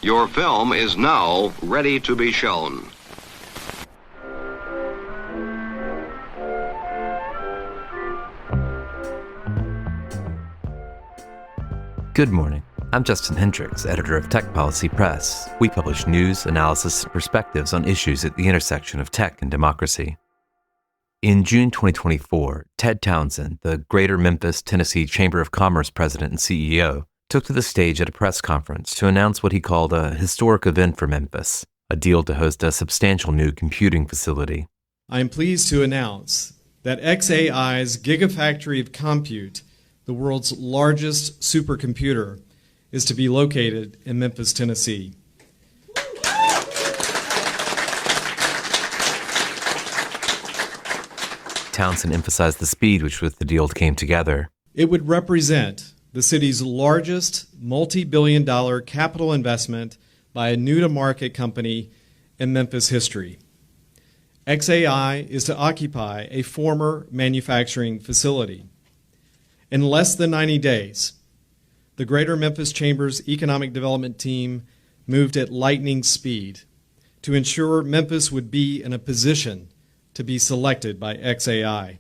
Your film is now ready to be shown. Good morning. I'm Justin Hendricks, editor of Tech Policy Press. We publish news, analysis, and perspectives on issues at the intersection of tech and democracy. In June 2024, Ted Townsend, the Greater Memphis, Tennessee Chamber of Commerce president and CEO, took to the stage at a press conference to announce what he called a historic event for Memphis, a deal to host a substantial new computing facility. I am pleased to announce that xAI's Gigafactory of Compute, the world's largest supercomputer, is to be located in Memphis, Tennessee. Townsend emphasized the speed with which the deal came together. It would represent the city's largest multi-billion-dollar capital investment by a new-to-market company in Memphis history. xAI is to occupy a former manufacturing facility. In less than 90 days, the Greater Memphis Chamber's Economic Development Team moved at lightning speed to ensure Memphis would be in a position to be selected by xAI.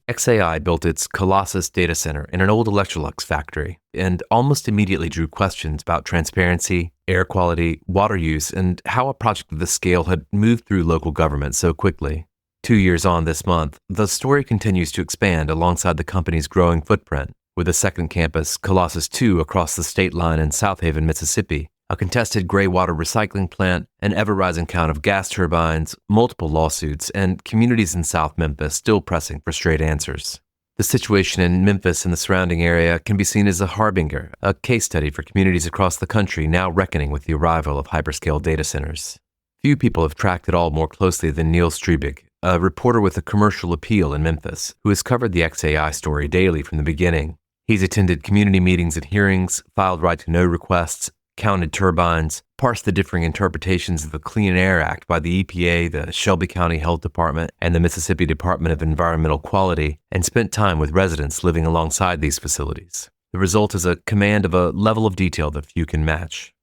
xAI built its Colossus data center in an old Electrolux factory and almost immediately drew questions about transparency, air quality, water use, and how a project of this scale had moved through local government so quickly. 2 years on this month, the story continues to expand alongside the company's growing footprint, with a second campus, Colossus II, across the state line in Southaven, Mississippi, a contested gray water recycling plant, an ever-rising count of gas turbines, multiple lawsuits, and communities in South Memphis still pressing for straight answers. The situation in Memphis and the surrounding area can be seen as a harbinger, a case study for communities across the country now reckoning with the arrival of hyperscale data centers. Few people have tracked it all more closely than Neil Strebig, a reporter with a commercial appeal in Memphis, who has covered the xAI story daily from the beginning. He's attended community meetings and hearings, filed right-to-know requests, counted turbines, parsed the differing interpretations of the Clean Air Act by the EPA, the Shelby County Health Department, and the Mississippi Department of Environmental Quality, and spent time with residents living alongside these facilities. The result is a command of a level of detail that few can match.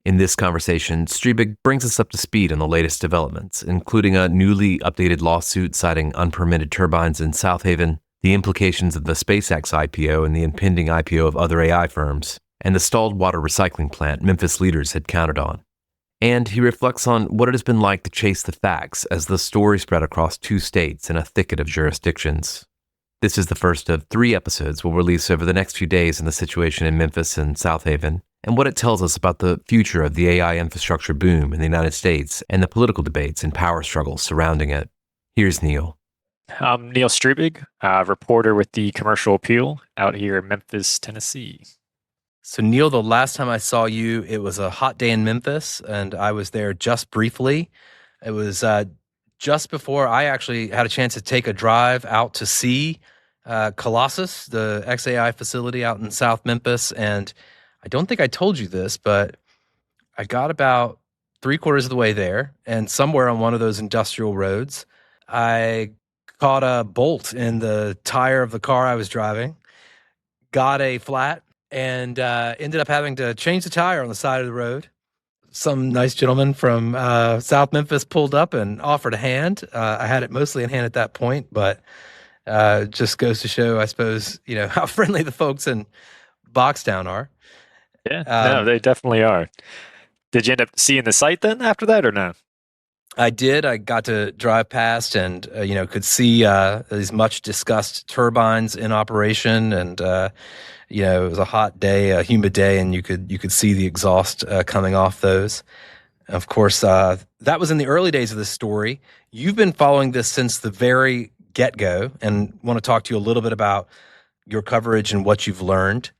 In this conversation, Strebig brings us up to speed on the latest developments, including a newly updated lawsuit citing unpermitted turbines in Southaven, the implications of the SpaceX IPO and the impending IPO of other AI firms, and the stalled water recycling plant Memphis leaders had counted on. And he reflects on what it has been like to chase the facts as the story spread across 2 states and a thicket of jurisdictions. This is the first of 3 episodes we'll release over the next few days on the situation in Memphis and Southaven, and what it tells us about the future of the AI infrastructure boom in the United States and the political debates and power struggles surrounding it. Here's Neil. I'm Neil Strebig, reporter with the Commercial Appeal out here in Memphis, Tennessee. So Neil, the last time I saw you, it was a hot day in Memphis, and I was there just briefly. It was just before I actually had a chance to take a drive out to see Colossus, the xAI facility out in South Memphis, and I don't think I told you this, but I got about 3/4 of the way there, and somewhere on one of those industrial roads, I caught a bolt in the tire of the car I was driving, got a flat, and ended up having to change the tire on the side of the road. Some nice gentleman from South Memphis pulled up and offered a hand. I had it mostly in hand at that point, but just goes to show, I suppose, how friendly the folks in Boxtown are. Yeah, no, they definitely are. Did you end up seeing the site then after that or no? I did. I got to drive past and, could see these much discussed turbines in operation. And, it was a hot day, a humid day, and you could see the exhaust coming off those. Of course, that was in the early days of this story. You've been following this since the very get-go and want to talk to you a little bit about your coverage and what you've learned.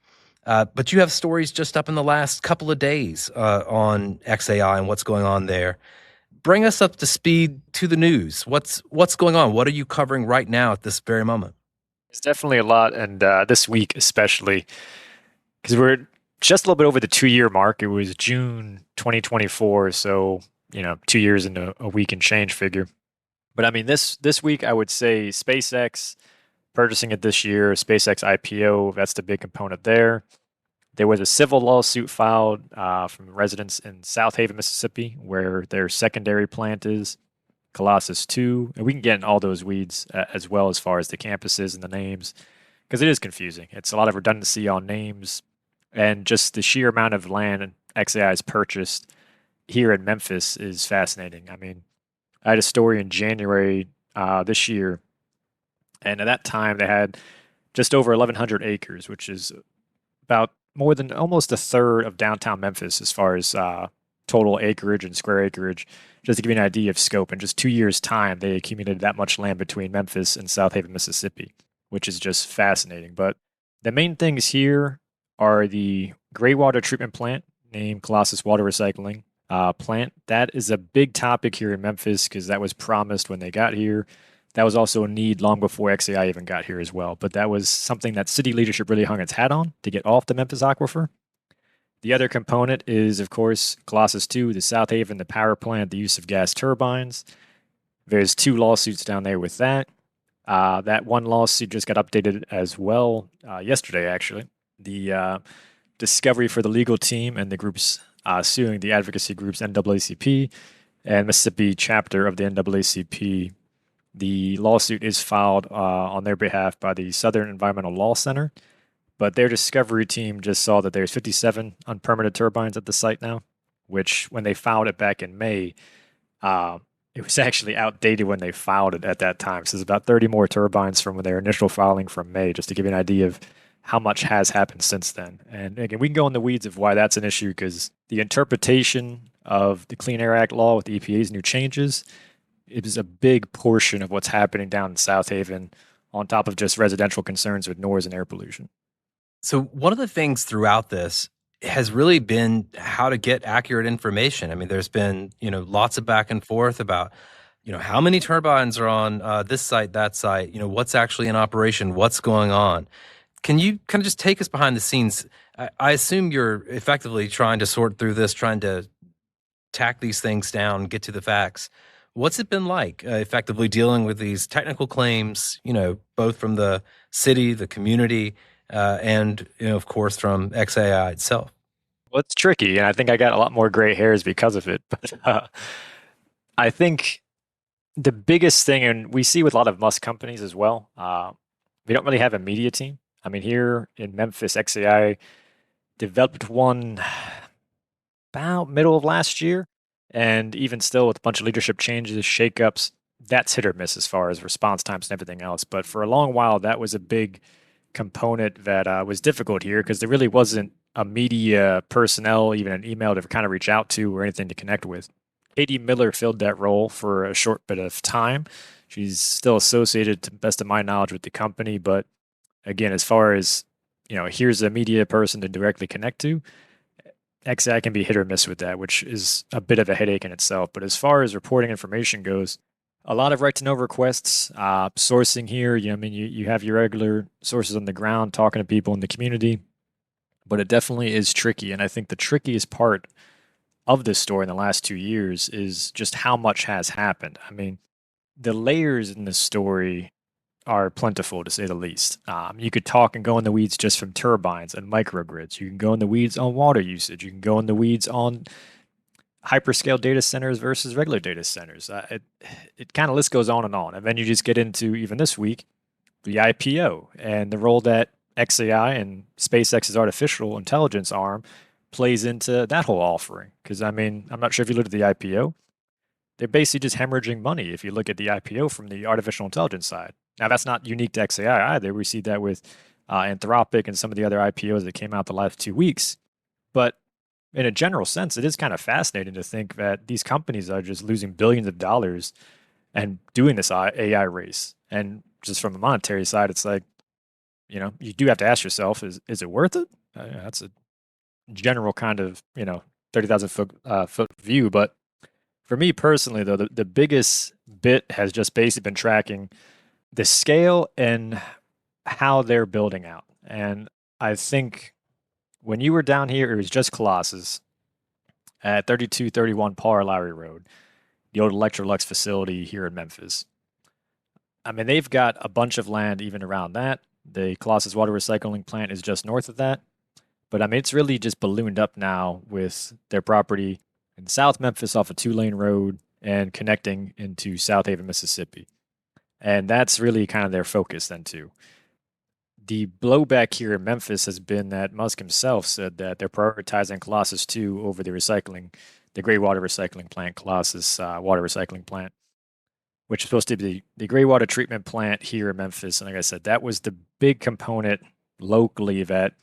But you have stories just up in the last couple of days on xAI and what's going on there. Bring us up to speed to the news. What's going on? What are you covering right now at this very moment? It's definitely a lot, and this week especially, because we're just a little bit over the 2-year mark. It was June 2024, so 2 years and a week and change figure. But I mean, this week I would say SpaceX purchasing it this year, SpaceX IPO, that's the big component there. There was a civil lawsuit filed from residents in Southaven, Mississippi, where their secondary plant is, Colossus II. And we can get in all those weeds as well as far as the campuses and the names, because it is confusing. It's a lot of redundancy on names and just the sheer amount of land xAI's purchased here in Memphis is fascinating. I mean, I had a story in January this year, and at that time they had just over 1,100 acres, which is about more than almost a third of downtown Memphis as far as total acreage and square acreage. Just to give you an idea of scope, in just 2 years' time, they accumulated that much land between Memphis and Southaven, Mississippi, which is just fascinating. But the main things here are the gray water treatment plant, named Colossus Water Recycling plant. That is a big topic here in Memphis because that was promised when they got here. That was also a need long before xAI even got here as well. But that was something that city leadership really hung its hat on to get off the Memphis aquifer. The other component is, of course, Colossus II, the Southaven, the power plant, the use of gas turbines. There's 2 lawsuits down there with that. That one lawsuit just got updated as well yesterday, actually. The discovery for the legal team and the groups suing the advocacy groups NAACP and Mississippi chapter of the NAACP. The lawsuit is filed on their behalf by the Southern Environmental Law Center, but their discovery team just saw that there's 57 unpermitted turbines at the site now, which when they filed it back in May, it was actually outdated when they filed it at that time. So there's about 30 more turbines from their initial filing from May, just to give you an idea of how much has happened since then. And again, we can go in the weeds of why that's an issue because the interpretation of the Clean Air Act law with the EPA's new changes, it is a big portion of what's happening down in Southaven on top of just residential concerns with noise and air pollution. So one of the things throughout this has really been how to get accurate information. I mean, there's been, lots of back and forth about, how many turbines are on this site, that site, what's actually in operation, what's going on. Can you kind of just take us behind the scenes? I assume you're effectively trying to sort through this, trying to tack these things down, get to the facts. What's it been like effectively dealing with these technical claims, both from the city, the community, and, of course, from xAI itself? Well, it's tricky, and I think I got a lot more gray hairs because of it. But I think the biggest thing, and we see with a lot of Musk companies as well, we don't really have a media team. I mean, here in Memphis, xAI developed one about middle of last year. And even still, with a bunch of leadership changes, shakeups, that's hit or miss as far as response times and everything else. But for a long while, that was a big component that was difficult here because there really wasn't a media personnel, even an email to kind of reach out to or anything to connect with. Katie Miller filled that role for a short bit of time. She's still associated, to the best of my knowledge, with the company. But again, as far as, here's a media person to directly connect to, xAI can be hit or miss with that, which is a bit of a headache in itself. But as far as reporting information goes, a lot of right-to-know requests, sourcing here. You have your regular sources on the ground talking to people in the community, but it definitely is tricky. And I think the trickiest part of this story in the last 2 years is just how much has happened. I mean, the layers in this story are plentiful, to say the least. You could talk and go in the weeds just from turbines and microgrids. You can go in the weeds on water usage. You can go in the weeds on hyperscale data centers versus regular data centers. It kind of list goes on. And then you just get into, even this week, the IPO and the role that xAI and SpaceX's artificial intelligence arm plays into that whole offering. Because, I mean, I'm not sure if you look at the IPO. They're basically just hemorrhaging money if you look at the IPO from the artificial intelligence side. Now, that's not unique to xAI either. We see that with Anthropic and some of the other IPOs that came out the last 2 weeks. But in a general sense, it is kind of fascinating to think that these companies are just losing billions of dollars and doing this AI race. And just from the monetary side, it's like, you do have to ask yourself, is it worth it? That's a general kind of, 30,000 foot view. But for me personally, though, the biggest bit has just basically been tracking the scale and how they're building out. And I think when you were down here, it was just Colossus at 3231 Par Lowry Road, the old Electrolux facility here in Memphis. I mean, they've got a bunch of land even around that. The Colossus Water Recycling plant is just north of that. But I mean, it's really just ballooned up now with their property in South Memphis off a 2-lane road and connecting into Southaven, Mississippi. And that's really kind of their focus then too. The blowback here in Memphis has been that Musk himself said that they're prioritizing Colossus II over the gray water recycling plant, Colossus water recycling plant, which is supposed to be the gray water treatment plant here in Memphis. And like I said, that was the big component locally that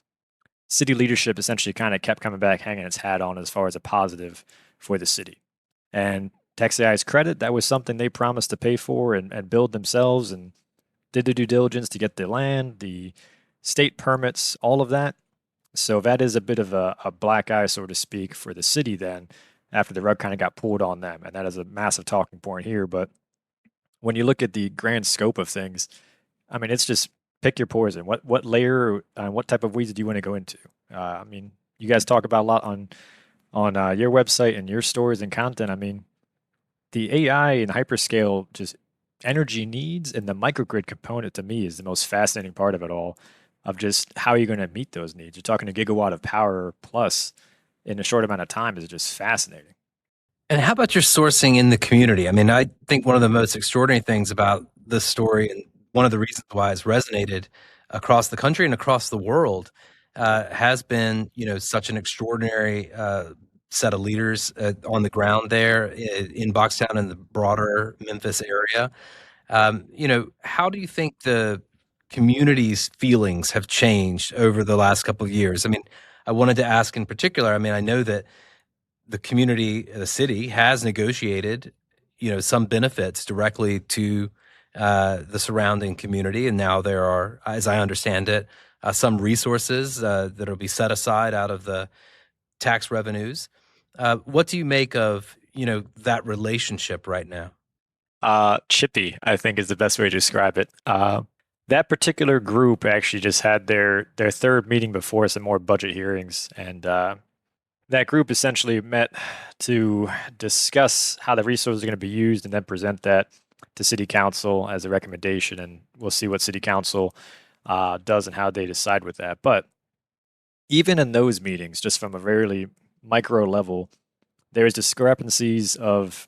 city leadership essentially kind of kept coming back, hanging its hat on as far as a positive for the city. And to xAI's credit, that was something they promised to pay for and build themselves and did the due diligence to get the land, the state permits, all of that. So that is a bit of a black eye, so to speak, for the city then, after the rug kind of got pulled on them. And that is a massive talking point here. But when you look at the grand scope of things, I mean, it's just pick your poison. What layer and what type of weeds do you want to go into? I mean, you guys talk about a lot on your website and your stories and content. I mean, the AI and hyperscale just energy needs and the microgrid component to me is the most fascinating part of it all, of just how you're going to meet those needs. You're talking a gigawatt of power plus in a short amount of time is just fascinating. And how about your sourcing in the community? I mean, I think one of the most extraordinary things about this story, and one of the reasons why it's resonated across the country and across the world, has been, such an extraordinary set of leaders on the ground there in Boxtown and the broader Memphis area. How do you think the community's feelings have changed over the last couple of years? I mean, I wanted to ask in particular, I mean, I know that the community, the city has negotiated, some benefits directly to the surrounding community. And now there are, as I understand it, some resources that will be set aside out of the tax revenues. What do you make of, that relationship right now? Chippy, I think, is the best way to describe it. That particular group actually just had their third meeting before some more budget hearings, and that group essentially met to discuss how the resources are going to be used and then present that to City Council as a recommendation, and we'll see what City Council does and how they decide with that. But even in those meetings, just from a very micro level, there's discrepancies of,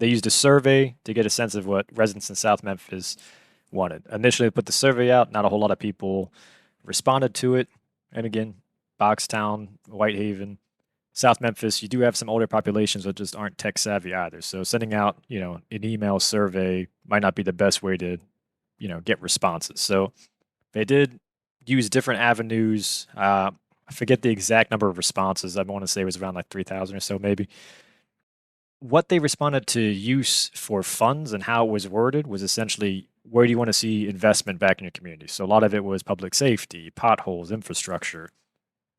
they used a survey to get a sense of what residents in South Memphis wanted. Initially, they put the survey out. Not a whole lot of people responded to it. And again, Boxtown, Whitehaven, South Memphis, you do have some older populations that just aren't tech savvy either. So sending out, an email survey might not be the best way to, get responses. So they did use different avenues. I forget the exact number of responses. I want to say it was around like 3,000 or so, maybe. What they responded to use for funds and how it was worded was essentially, where do you want to see investment back in your community? So a lot of it was public safety, potholes, infrastructure.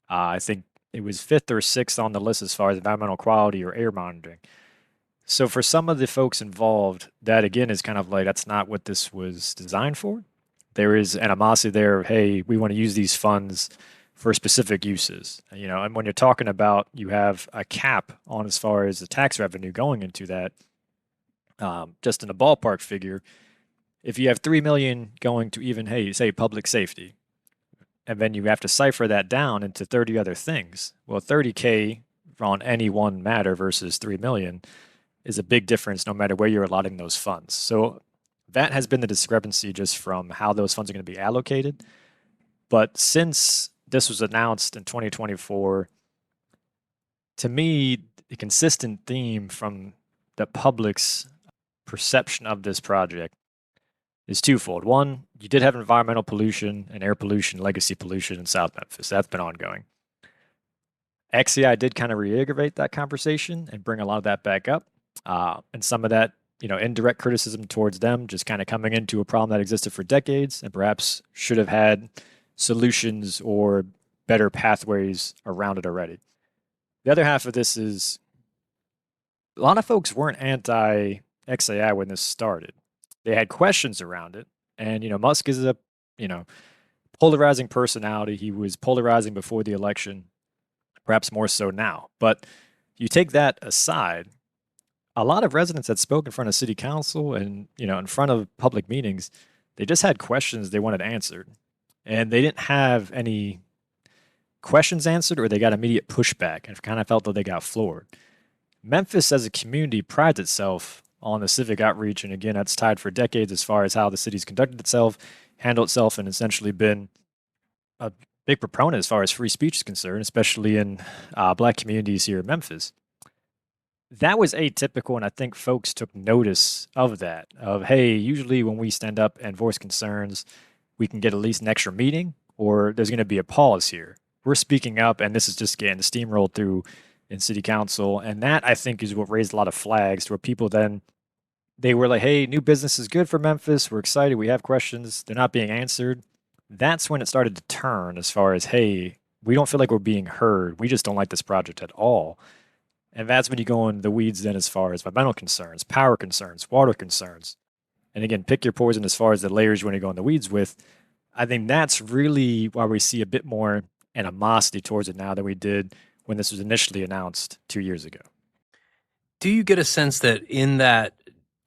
I think it was 5th or 6th on the list as far as environmental quality or air monitoring. So for some of the folks involved, that again is kind of like, that's not what this was designed for. There is animosity there of, hey, we want to use these funds for specific uses. And when you're talking about, you have a cap on as far as the tax revenue going into that, just in a ballpark figure, if you have 3 million going to even, hey, say public safety, and then you have to cipher that down into 30 other things. Well, 30K on any one matter versus 3 million is a big difference no matter where you're allotting those funds. So that has been the discrepancy just from how those funds are going to be allocated. But since this was announced in 2024, to me, the consistent theme from the public's perception of this project is twofold. One, you did have environmental pollution and air pollution, legacy pollution in South Memphis. That's been ongoing. xAI did kind of reiterate that conversation and bring a lot of that back up. And some of that, indirect criticism towards them just kind of coming into a problem that existed for decades and perhaps should have had solutions or better pathways around it already. The other half of this is, a lot of folks weren't anti-xAI when this started. They had questions around it. And, Musk is a, polarizing personality. He was polarizing before the election, perhaps more so now. But you take that aside, a lot of residents that spoke in front of city council and, in front of public meetings, they just had questions they wanted answered. And they didn't have any questions answered or they got immediate pushback and kind of felt that they got floored. Memphis as a community prides itself on the civic outreach, and again, that's tied for decades as far as how the city's conducted itself, handled itself, and essentially been a big proponent as far as free speech is concerned, especially in black communities here in Memphis. That was atypical, and I think folks took notice of that, of, hey, usually when we stand up and voice concerns, we can get at least an extra meeting, or there's going to be a pause here. We're speaking up, and this is just getting steamrolled through in city council, and that, I think, is what raised a lot of flags to where people then, they were like, hey, new business is good for Memphis, we're excited, we have questions, they're not being answered. That's when it started to turn as far as, hey, we don't feel like we're being heard, we just don't like this project at all. And that's when you go in the weeds then as far as environmental concerns, power concerns, water concerns. And again, pick your poison as far as the layers you want to go in the weeds with. I think that's really why we see a bit more animosity towards it now than we did when this was initially announced 2 years ago. Do you get a sense that in that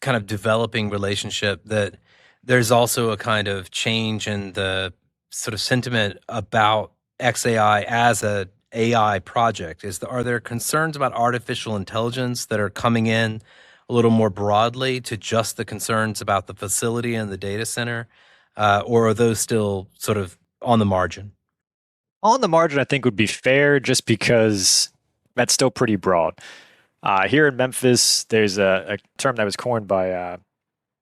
kind of developing relationship that there's also a kind of change in the sort of sentiment about xAI as a AI project? Are there concerns about artificial intelligence that are coming in a little more broadly to just the concerns about the facility and the data center? Or are those still sort of on the margin? On the margin, I think would be fair just because that's still pretty broad. Here in Memphis, there's a term that was coined by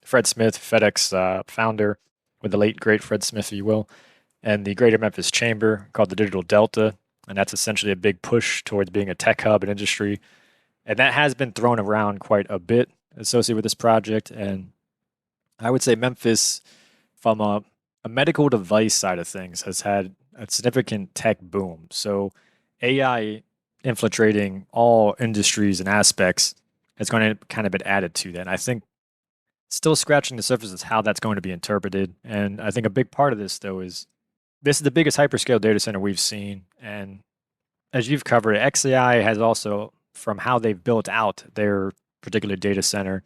Fred Smith, FedEx founder, with the late, great Fred Smith, if you will, and the Greater Memphis Chamber called the Digital Delta. And that's essentially a big push towards being a tech hub and industry. And that has been thrown around quite a bit associated with this project. And I would say Memphis, from a medical device side of things, has had a significant tech boom. So AI infiltrating all industries and aspects has going to kind of been added to that. And I think still scratching the surface is how that's going to be interpreted. And I think a big part of this, though, is this is the biggest hyperscale data center we've seen. And as you've covered, xAI has also, from how they've built out their particular data center,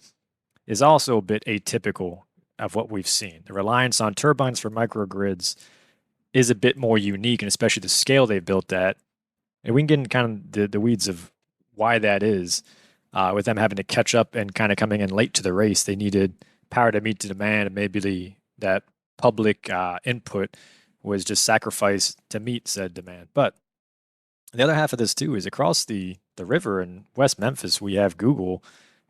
is also a bit atypical of what we've seen. The reliance on turbines for microgrids is a bit more unique, and especially the scale they've built at. And we can get in kind of the weeds of why that is. With them having to catch up and kind of coming in late to the race, they needed power to meet the demand, and maybe that public input was just sacrificed to meet said demand. But the other half of this too is across the river in West Memphis, we have Google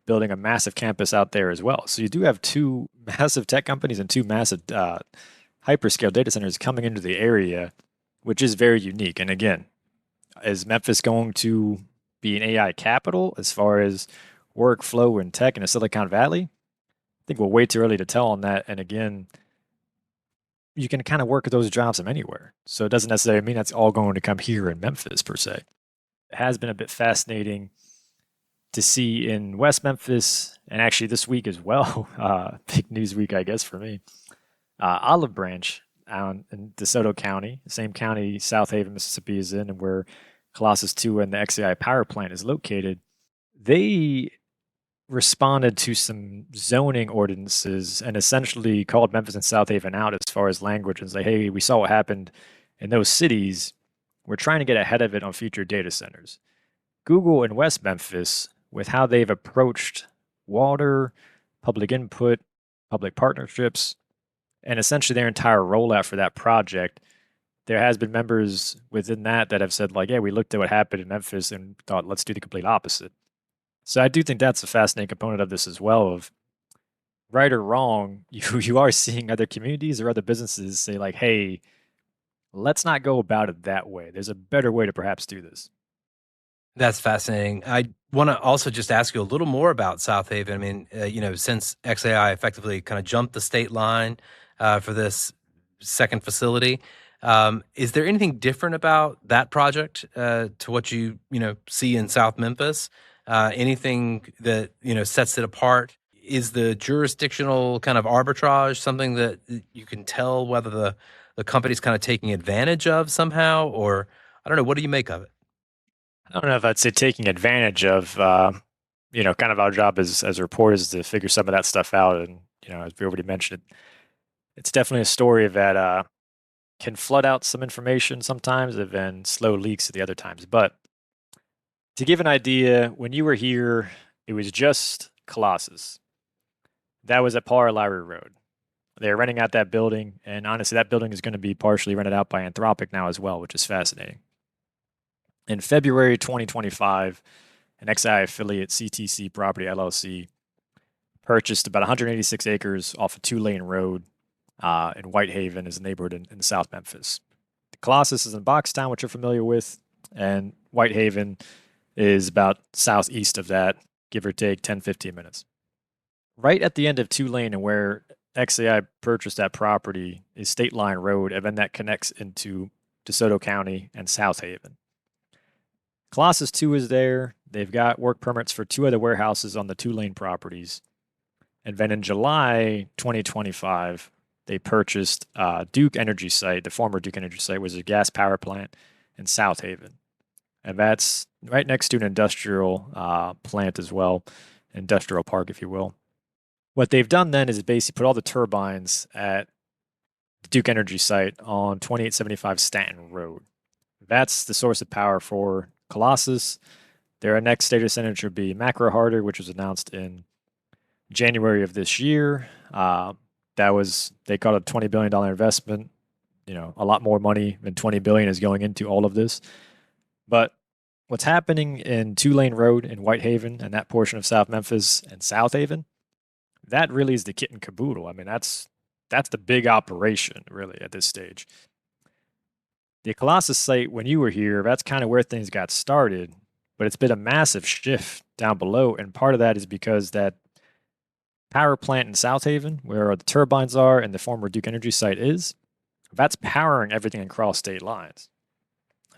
building a massive campus out there as well. So you do have two massive tech companies and two massive hyperscale data centers coming into the area, which is very unique. And again, is Memphis going to be an AI capital as far as workflow and tech in a Silicon Valley? I think we're way too early to tell on that. And again, you can kind of work those jobs from anywhere. So it doesn't necessarily mean that's all going to come here in Memphis per se. It has been a bit fascinating to see in West Memphis, and actually this week as well, big news week, I guess, for me, Olive Branch out in DeSoto County, the same county Southaven, Mississippi is in, and where Colossus II and the xAI power plant is located. They responded to some zoning ordinances and essentially called Memphis and Southaven out as far as language and say, hey, we saw what happened in those cities. We're trying to get ahead of it on future data centers. Google in West Memphis, with how they've approached water, public input, public partnerships, and essentially their entire rollout for that project, there has been members within that have said, like, yeah, we looked at what happened in Memphis and thought, let's do the complete opposite. So I do think that's a fascinating component of this as well, of right or wrong, you are seeing other communities or other businesses say like, hey, let's not go about it that way. There's a better way to perhaps do this. That's fascinating. I want to also just ask you a little more about Southaven. I mean, since xAI effectively kind of jumped the state line for this second facility, is there anything different about that project to what you see in South Memphis? Anything that sets it apart? Is the jurisdictional kind of arbitrage something that you can tell whether the company's kind of taking advantage of somehow, or I don't know, what do you make of it? I don't know if I'd say taking advantage of, kind of our job as reporters to figure some of that stuff out. And, as we already mentioned, it's definitely a story of that can flood out some information sometimes and then slow leaks at the other times. But to give an idea, when you were here, it was just Colossus. That was at Paul Lowry Road. They're renting out that building, and honestly, that building is going to be partially rented out by Anthropic now as well, which is fascinating. In February 2025, an xAI affiliate, CTC Property LLC, purchased about 186 acres off a 2-lane road in Whitehaven, is a neighborhood in South Memphis. The Colossus is in Boxtown, which you're familiar with, and Whitehaven is about southeast of that, give or take 10, 15 minutes. Right at the end of 2-lane and where xAI purchased that property is State Line Road, and then that connects into DeSoto County and Southaven. Colossus II is there. They've got work permits for 2 other warehouses on the 2-lane properties. And then in July 2025, they purchased Duke Energy Site. The former Duke Energy Site was a gas power plant in Southaven. And that's right next to an industrial plant as well, industrial park, if you will. What they've done then is basically put all the turbines at the Duke Energy Site on 2875 Stanton Road. That's the source of power for Colossus. Their next data center should be Macro Harder, which was announced in January of this year. They called it a $20 billion investment. A lot more money than $20 billion is going into all of this. But what's happening in 2-lane road in Whitehaven and that portion of South Memphis and Southaven, that really is the kit and caboodle. I mean, that's the big operation, really, at this stage. The Colossus site, when you were here, that's kind of where things got started, but it's been a massive shift down below, and part of that is because that power plant in Southaven, where the turbines are and the former Duke Energy site is, that's powering everything across state lines.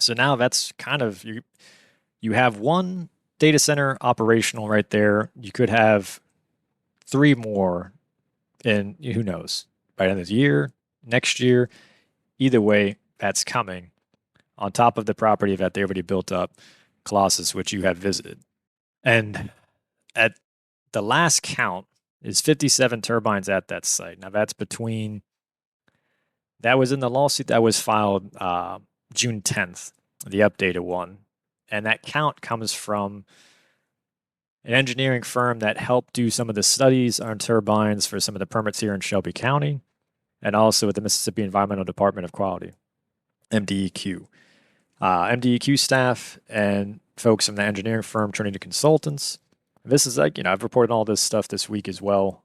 So now that's kind of, you have one data center operational right there. You could have 3 more in, who knows, by the end of the year, next year. Either way, that's coming on top of the property that they already built up, Colossus, which you have visited. And at the last count is 57 turbines at that site. Now that was in the lawsuit that was filed June 10th, the updated one. And that count comes from an engineering firm that helped do some of the studies on turbines for some of the permits here in Shelby County, and also with the Mississippi Environmental Department of Quality, MDEQ. MDEQ staff and folks from the engineering firm turning to consultants. This is I've reported all this stuff this week as well.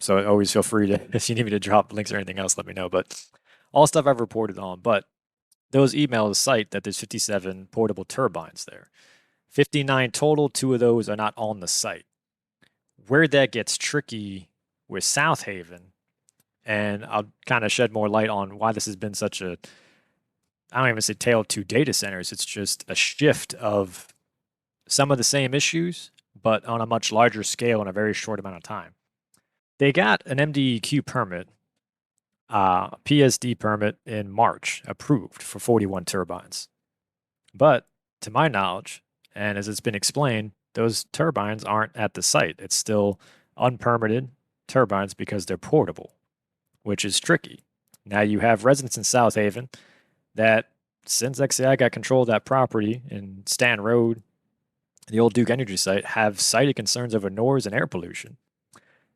So always feel free to, if you need me to drop links or anything else, let me know. But all stuff I've reported on. But those emails cite that there's 57 portable turbines there. 59 total, 2 of those are not on the site. Where that gets tricky with Southaven, and I'll kind of shed more light on why this has been such a, I don't even say tale of 2 data centers, it's just a shift of some of the same issues, but on a much larger scale in a very short amount of time. They got an MDEQ permit, PSD permit in March, approved for 41 turbines. But to my knowledge, and as it's been explained, those turbines aren't at the site. It's still unpermitted turbines because they're portable, which is tricky. Now you have residents in Southaven that, since xAI got control of that property in Stan Road, the old Duke Energy site, have cited concerns over noise and air pollution.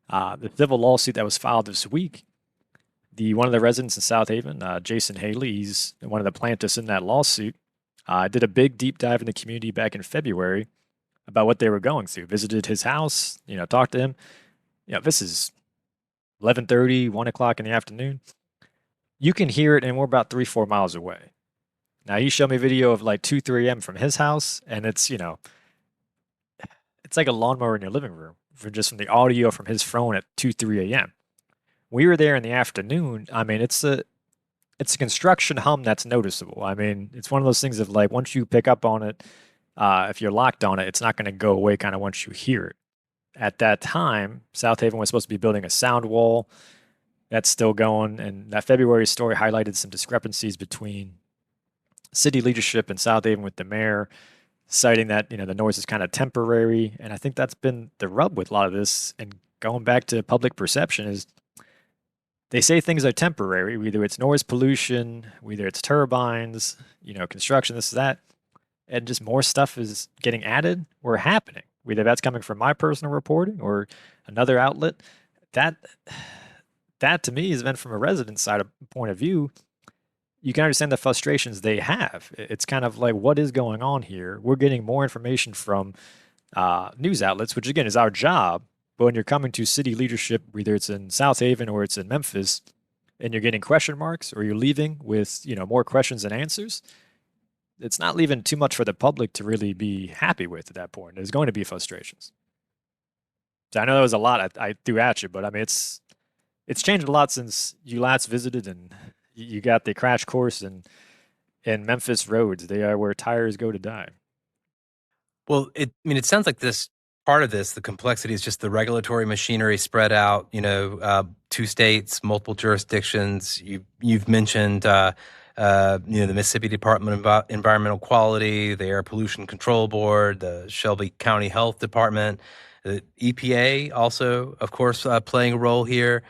The civil lawsuit that was filed this week, one of the residents in Southaven, Jason Haley, he's one of the plaintiffs in that lawsuit, did a big deep dive in the community back in February about what they were going through. Visited his house, talked to him. This is 11:30, 1 o'clock in the afternoon. You can hear it, and we're about 3-4 miles away. Now, he showed me a video of like 2-3 a.m. from his house, and it's like a lawnmower in your living room from the audio from his phone at 2-3 a.m. We were there in the afternoon. I mean, it's a construction hum that's noticeable. I mean, it's one of those things of like, once you pick up on it, if you're locked on it, it's not going to go away kind of once you hear it. At that time, Southaven was supposed to be building a sound wall. That's still going. And that February story highlighted some discrepancies between city leadership and Southaven with the mayor, citing that, the noise is kind of temporary. And I think that's been the rub with a lot of this. And going back to public perception is they say things are temporary. Either it's noise pollution, either it's turbines, construction, this, that, and just more stuff is getting added or happening. Whether that's coming from my personal reporting or another outlet. That to me has been from a resident side point of view. You can understand the frustrations they have. It's kind of like, what is going on here? We're getting more information from news outlets, which again is our job. But when you're coming to city leadership, whether it's in Southaven or it's in Memphis, and you're getting question marks or you're leaving with more questions than answers, it's not leaving too much for the public to really be happy with at that point. There's going to be frustrations. So I know that was a lot I threw at you, but I mean it's changed a lot since you last visited, and you got the crash course in Memphis roads. They are where tires go to die. Well, it sounds like this part of this, the complexity is just the regulatory machinery spread out. 2 states, multiple jurisdictions. You've mentioned, the Mississippi Department of Environmental Quality, the Air Pollution Control Board, the Shelby County Health Department, the EPA, also, of course, playing a role here.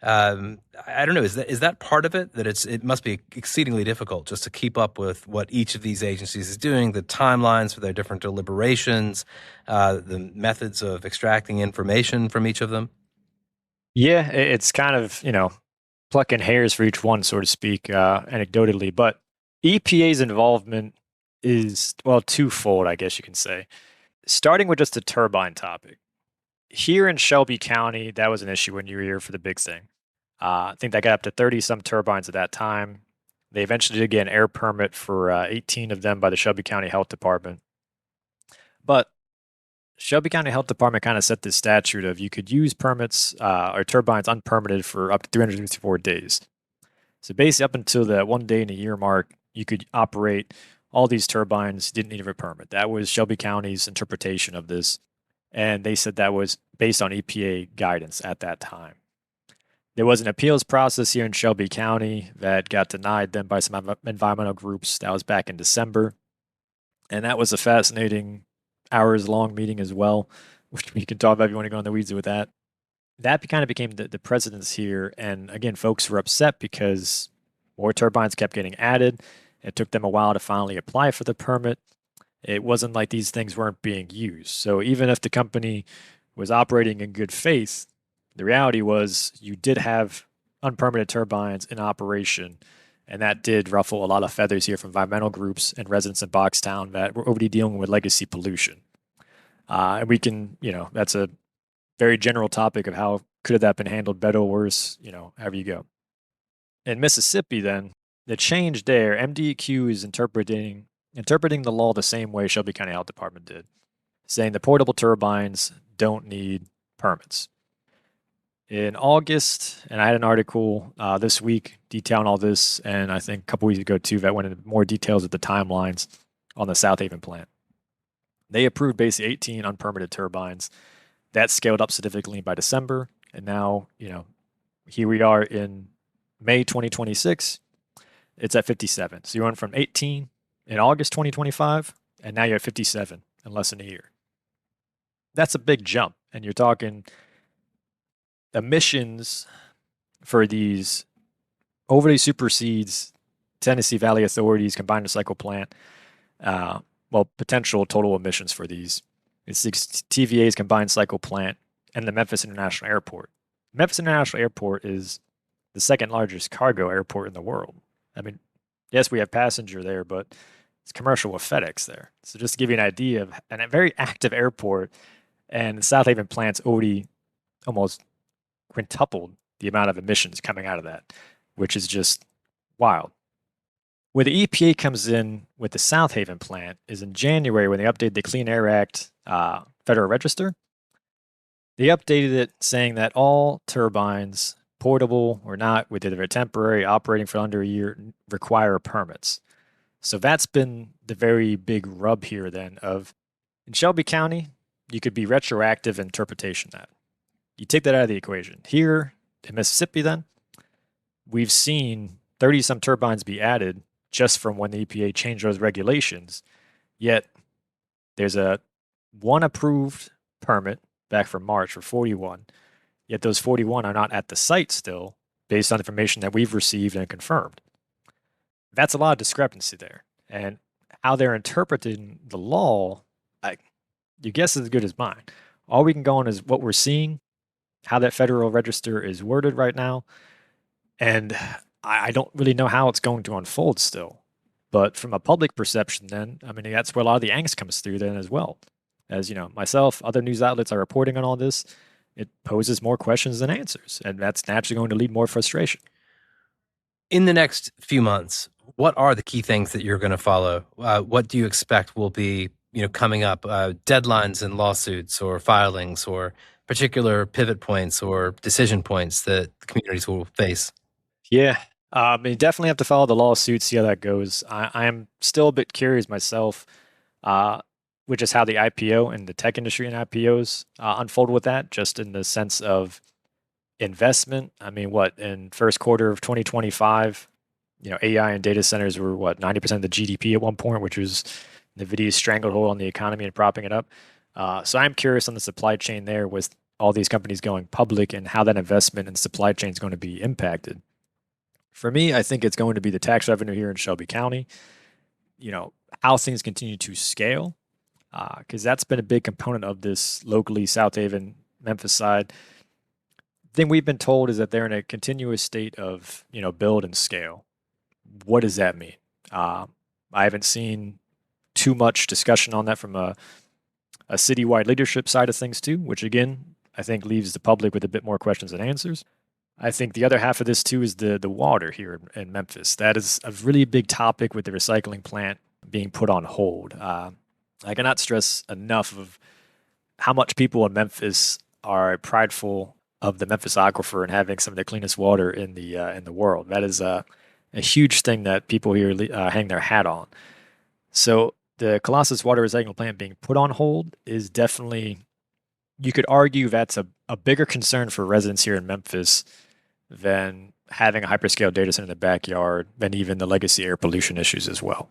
I don't know. Is that part of it? That it must be exceedingly difficult just to keep up with what each of these agencies is doing, the timelines for their different deliberations, the methods of extracting information from each of them. Yeah, it's kind of plucking hairs for each one, so to speak, anecdotally. But EPA's involvement is twofold, I guess you can say. Starting with just the turbine topic. Here in Shelby County, that was an issue when you were here for the big thing. I think that got up to 30-some turbines at that time. They eventually did get an air permit for 18 of them by the Shelby County Health Department. But Shelby County Health Department kind of set this statute of you could use permits or turbines unpermitted for up to 364 days. So basically up until that 1 day in a year mark, you could operate all these turbines, didn't need a permit. That was Shelby County's interpretation of this. And they said that was based on EPA guidance at that time. There was an appeals process here in Shelby County that got denied then by some environmental groups. That was back in December. And that was a fascinating hours-long meeting as well, which we can talk about if you want to go in the weeds with that. That kind of became the precedence here. And again, folks were upset because more turbines kept getting added. It took them a while to finally apply for the permit. It wasn't like these things weren't being used. So even if the company was operating in good faith, the reality was you did have unpermitted turbines in operation, and that did ruffle a lot of feathers here from environmental groups and residents in Boxtown that were already dealing with legacy pollution. And we can, that's a very general topic of how could that have been handled better or worse, however you go. In Mississippi, then, the change there, MDEQ is interpreting the law the same way Shelby County Health Department did, saying the portable turbines don't need permits. In August, and I had an article this week detailing all this, and I think a couple weeks ago too, that went into more details of the timelines on the Southaven plant. They approved basically 18 unpermitted turbines. That scaled up significantly by December, and now, here we are in May 2026. It's at 57. So you went from 18 in August 2025, and now you're at 57 in less than a year. That's a big jump, and you're talking emissions for these overly supersedes Tennessee Valley Authority's combined cycle plant. Potential total emissions for these. It's TVA's combined cycle plant and the Memphis International Airport. Memphis International Airport is the second largest cargo airport in the world. I mean, yes, we have passenger there, but it's commercial with FedEx there. So just to give you an idea of a very active airport, and the Southaven plant's already almost quintupled the amount of emissions coming out of that, which is just wild. Where the EPA comes in with the Southaven plant is in January when they updated the Clean Air Act Federal Register. They updated it saying that all turbines, portable or not, whether they're temporary, operating for under a year, require permits. So that's been the very big rub here then of, in Shelby County, you could be retroactive interpretation of that. You take that out of the equation. Here in Mississippi then, we've seen 30-some turbines be added just from when the EPA changed those regulations. Yet there's one approved permit back from March for 41. Yet those 41 are not at the site still. based on information that we've received and confirmed. That's a lot of discrepancy there. And how they're interpreting the law, your guess is as good as mine. All we can go on is what we're seeing, how that Federal Register is worded right now, and I don't really know how it's going to unfold still. But from a public perception, then, I mean, that's where a lot of the angst comes through then as well. As you know, myself, other news outlets are reporting on all this. It poses more questions than answers, and that's naturally going to lead more frustration. In the next few months, what are the key things that you're going to follow? What do you expect will be, coming up? Deadlines and lawsuits, or filings, or particular pivot points or decision points that the communities will face? Yeah, you definitely have to follow the lawsuit, see how that goes. I am still a bit curious myself, which is how the IPO and the tech industry and IPOs unfold with that, just in the sense of investment. I mean, in first quarter of 2025, AI and data centers were 90% of the GDP at one point, which was NVIDIA's stranglehold on the economy and propping it up. So I'm curious on the supply chain there with all these companies going public and how that investment and supply chain is going to be impacted. For me, I think it's going to be the tax revenue here in Shelby County, how things continue to scale, because that's been a big component of this locally Southaven, Memphis side. The thing we've been told is that they're in a continuous state of, build and scale. What does that mean? I haven't seen too much discussion on that from a citywide leadership side of things too, which again, I think leaves the public with a bit more questions than answers. I think the other half of this too is the water here in Memphis. That is a really big topic with the recycling plant being put on hold. I cannot stress enough of how much people in Memphis are prideful of the Memphis aquifer and having some of the cleanest water in the world. That is a huge thing that people here hang their hat on. So the Colossus water recycling plant being put on hold is definitely, you could argue that's a bigger concern for residents here in Memphis than having a hyperscale data center in the backyard, and even the legacy air pollution issues as well.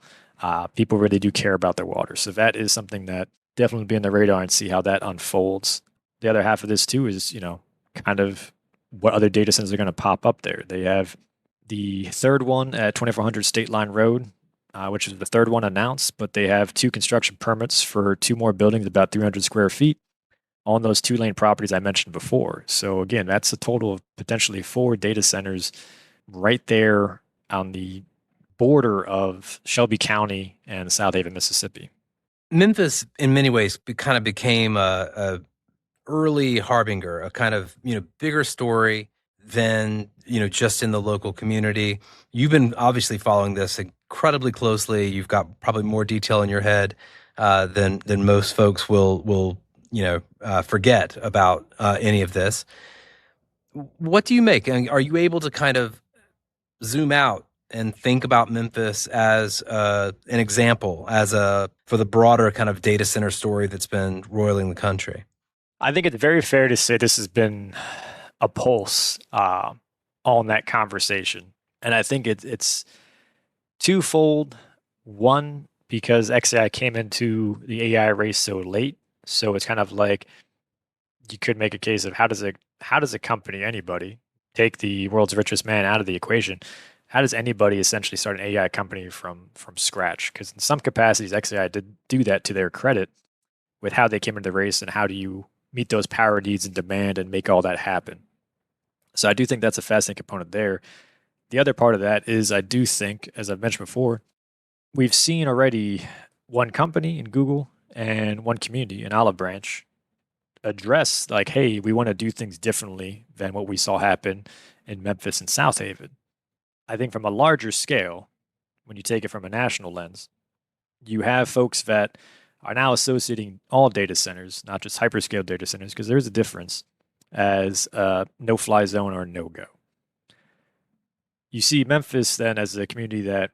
People really do care about their water. So that is something that definitely be on the radar and see how that unfolds. The other half of this too is, kind of what other data centers are going to pop up there. They have the third one at 2400 State Line Road, which is the third one announced, but they have 2 construction permits for 2 more buildings, about 300 square feet on those 2-lane properties I mentioned before. So again, that's a total of potentially 4 data centers right there on the border of Shelby County and Southaven, Mississippi. Memphis, in many ways, kind of became a early harbinger, a kind of bigger story than just in the local community. You've been obviously following this incredibly closely. You've got probably more detail in your head than most folks will forget about any of this. What do you make? And are you able to kind of zoom out and think about Memphis as an example, for the broader kind of data center story that's been roiling the country? I think it's very fair to say this has been a pulse on that conversation. And I think it's twofold. One, because xAI came into the AI race so late. So it's kind of like you could make a case of how does a company, anybody, take the world's richest man out of the equation? How does anybody essentially start an AI company from scratch? Because in some capacities, xAI did do that to their credit with how they came into the race and how do you meet those power needs and demand and make all that happen. So I do think that's a fascinating component there. The other part of that is I do think, as I've mentioned before, we've seen already one company in Google and one community, an Olive Branch, address like, hey, we want to do things differently than what we saw happen in Memphis and Southaven. I think from a larger scale, when you take it from a national lens, you have folks that are now associating all data centers, not just hyperscale data centers, because there's a difference, as a no-fly zone or no-go. You see Memphis then as a community that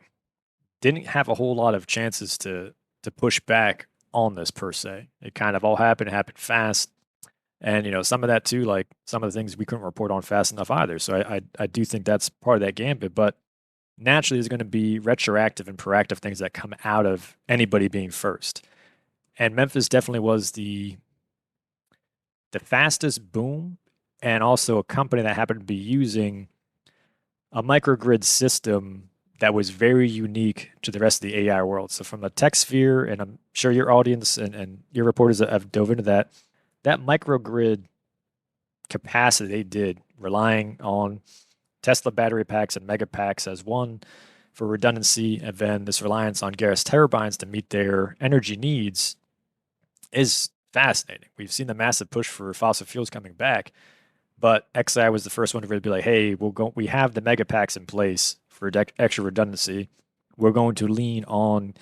didn't have a whole lot of chances to push back on this per se. It kind of all happened. It happened fast. And, some of that too, like some of the things we couldn't report on fast enough either. So I do think that's part of that gambit. But naturally, there's going to be retroactive and proactive things that come out of anybody being first. And Memphis definitely was the fastest boom, and also a company that happened to be using a microgrid system that was very unique to the rest of the AI world. So from a tech sphere, and I'm sure your audience and your reporters have dove into that microgrid capacity they did, relying on Tesla battery packs and mega packs as one for redundancy, and then this reliance on gas turbines to meet their energy needs is fascinating. We've seen the massive push for fossil fuels coming back, but xAI was the first one to really be like, hey, we have the mega packs in place for extra redundancy. We're going to lean on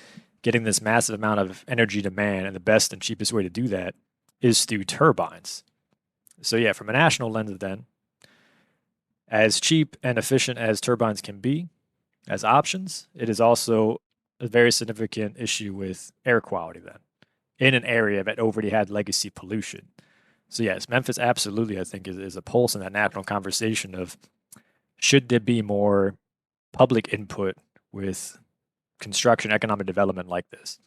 getting this massive amount of energy demand, and the best and cheapest way to do that is through turbines. So yeah, from a national lens then, as cheap and efficient as turbines can be as options, it is also a very significant issue with air quality then in an area that already had legacy pollution. So yes, Memphis absolutely, I think, is a pulse in that national conversation of should there be more public input with construction, economic development like this.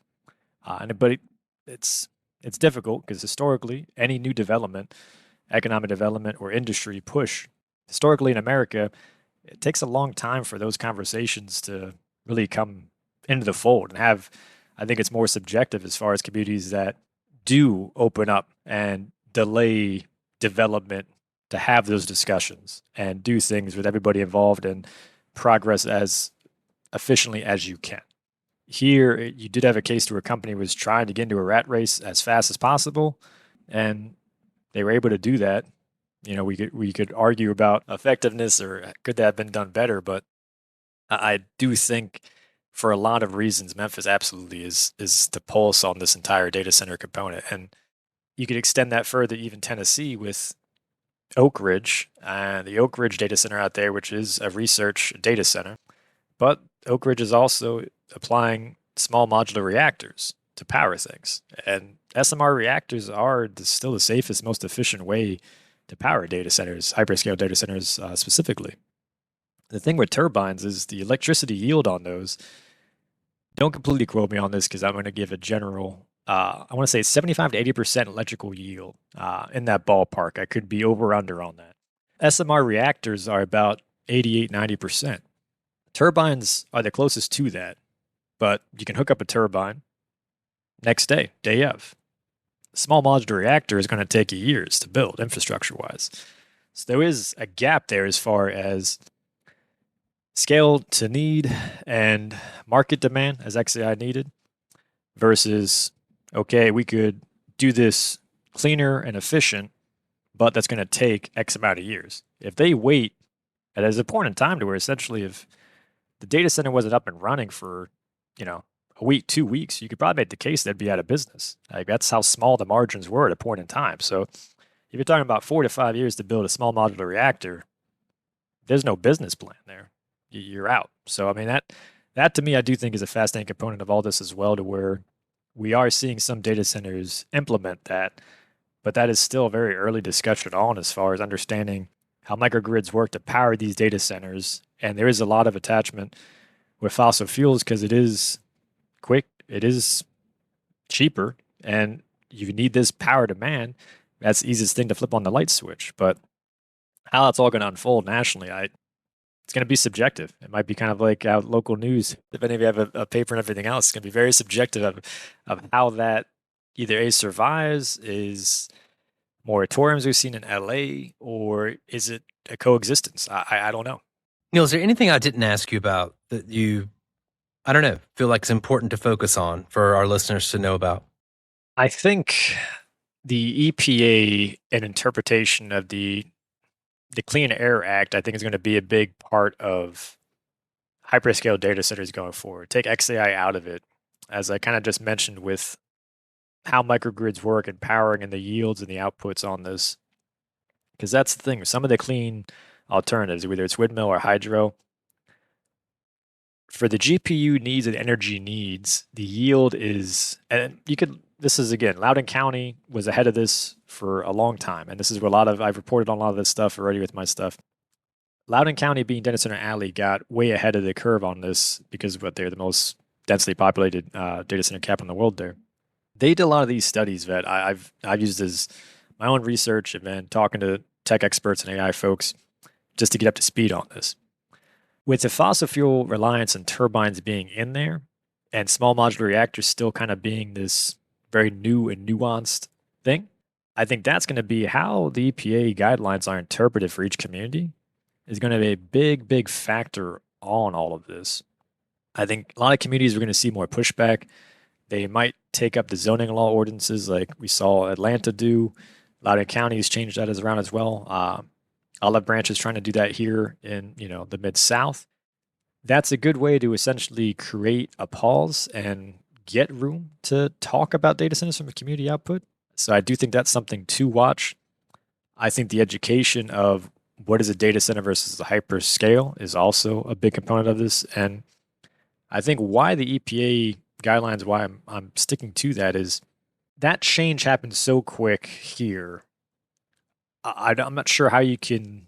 But it's difficult because historically, any new development, economic development or industry push, historically in America, it takes a long time for those conversations to really come into the fold and have, I think it's more subjective as far as communities that do open up and delay development to have those discussions and do things with everybody involved and progress as efficiently as you can. Here, you did have a case where a company was trying to get into a rat race as fast as possible, and they were able to do that. You know, we could argue about effectiveness or could that have been done better, but I do think for a lot of reasons, Memphis absolutely is the pulse on this entire data center component. And you could extend that further, even Tennessee with Oak Ridge, the Oak Ridge data center out there, which is a research data center. But Oak Ridge is also applying small modular reactors to power things. And SMR reactors are still the safest, most efficient way to power data centers, hyperscale data centers specifically. The thing with turbines is the electricity yield on those. Don't completely quote me on this because I'm going to give a general, I want to say 75 to 80% electrical yield in that ballpark. I could be over or under on that. SMR reactors are about 88, 90%. Turbines are the closest to that, but you can hook up a turbine next day of. A small modular reactor is going to take you years to build infrastructure-wise. So there is a gap there as far as scale to need and market demand as xAI needed versus, okay, we could do this cleaner and efficient, but that's going to take X amount of years. If they wait, and there's a point in time to where essentially if the data center wasn't up and running for, a week, 2 weeks, you could probably make the case they'd be out of business. Like that's how small the margins were at a point in time. So if you're talking about 4 to 5 years to build a small modular reactor, there's no business plan there. You're out. So I mean that to me I do think is a fascinating component of all this as well, to where we are seeing some data centers implement that, but that is still a very early discussion on as far as understanding how microgrids work to power these data centers. And there is a lot of attachment with fossil fuels because it is quick, it is cheaper, and you need this power demand. That's the easiest thing to flip on the light switch. But how it's all going to unfold nationally, it's going to be subjective. It might be kind of like local news. If any of you have a paper and everything else, it's going to be very subjective of how that either A, survives, is moratoriums we've seen in LA, or is it a coexistence? I don't know. Neil, is there anything I didn't ask you about that you, I don't know, feel like it's important to focus on for our listeners to know about? I think the EPA and interpretation of the Clean Air Act, I think, is going to be a big part of hyperscale data centers going forward. Take xAI out of it, as I kind of just mentioned with how microgrids work and powering and the yields and the outputs on this. Because that's the thing. Some of the clean alternatives, whether it's windmill or hydro, for the GPU needs and energy needs, the yield is, and this is again, Loudoun County was ahead of this for a long time. And this is where I've reported on a lot of this stuff already with my stuff. Loudoun County, being Data Center Alley, got way ahead of the curve on this because of what they're the most densely populated data center capital in the world there. They did a lot of these studies that I've used as my own research and then talking to tech experts and AI folks just to get up to speed on this. With the fossil fuel reliance and turbines being in there, and small modular reactors still kind of being this very new and nuanced thing, I think that's going to be how the EPA guidelines are interpreted for each community is going to be a big, big factor on all of this. I think a lot of communities are going to see more pushback. They might take up the zoning law ordinances like we saw Atlanta do. A lot of counties changed that around as well. Olive Branch is trying to do that here in the Mid-South. That's a good way to essentially create a pause and get room to talk about data centers from a community output. So I do think that's something to watch. I think the education of what is a data center versus a hyperscale is also a big component of this. And I think why the EPA guidelines, why I'm sticking to that is that change happened so quick here. I'm not sure how you can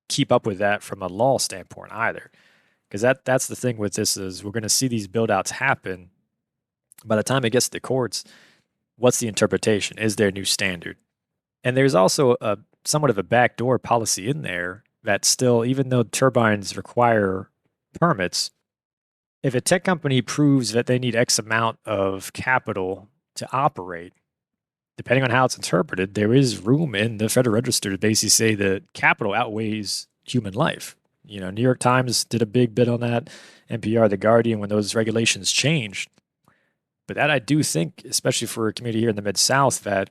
keep up with that from a law standpoint either. Because that's the thing with this is we're going to see these build-outs happen. By the time it gets to the courts, what's the interpretation? Is there a new standard? And there's also a somewhat of a backdoor policy in there that still, even though turbines require permits, if a tech company proves that they need X amount of capital to operate, depending on how it's interpreted, there is room in the Federal Register to basically say that capital outweighs human life. New York Times did a big bit on that, NPR, The Guardian, when those regulations changed. But that I do think, especially for a community here in the Mid-South, that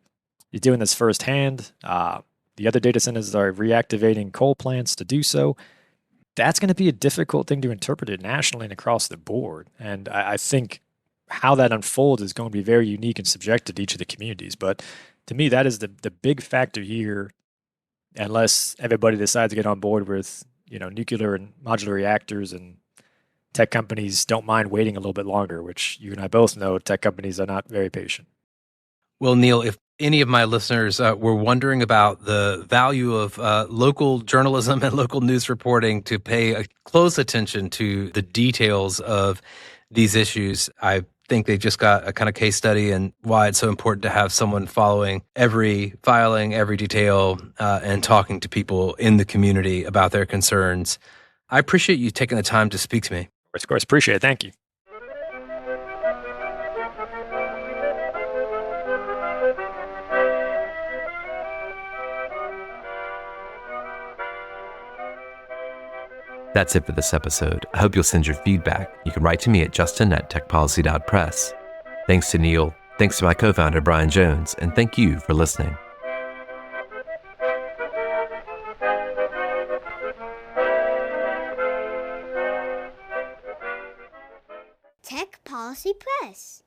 you're doing this firsthand. The other data centers are reactivating coal plants to do so. That's going to be a difficult thing to interpret it nationally and across the board. And I think how that unfolds is going to be very unique and subjective to each of the communities. But to me, that is the big factor here, unless everybody decides to get on board with nuclear and modular reactors, and tech companies don't mind waiting a little bit longer, which you and I both know tech companies are not very patient. Well, Neil, if any of my listeners were wondering about the value of local journalism and local news reporting, to pay a close attention to the details of these issues, I think they just got a kind of case study and why it's so important to have someone following every filing, every detail, and talking to people in the community about their concerns. I appreciate you taking the time to speak to me. Of course, appreciate it. Thank you. That's it for this episode. I hope you'll send your feedback. You can write to me at justin@techpolicy.press. Thanks to Neil, thanks to my co-founder Brian Jones, and thank you for listening. Tech Policy Press.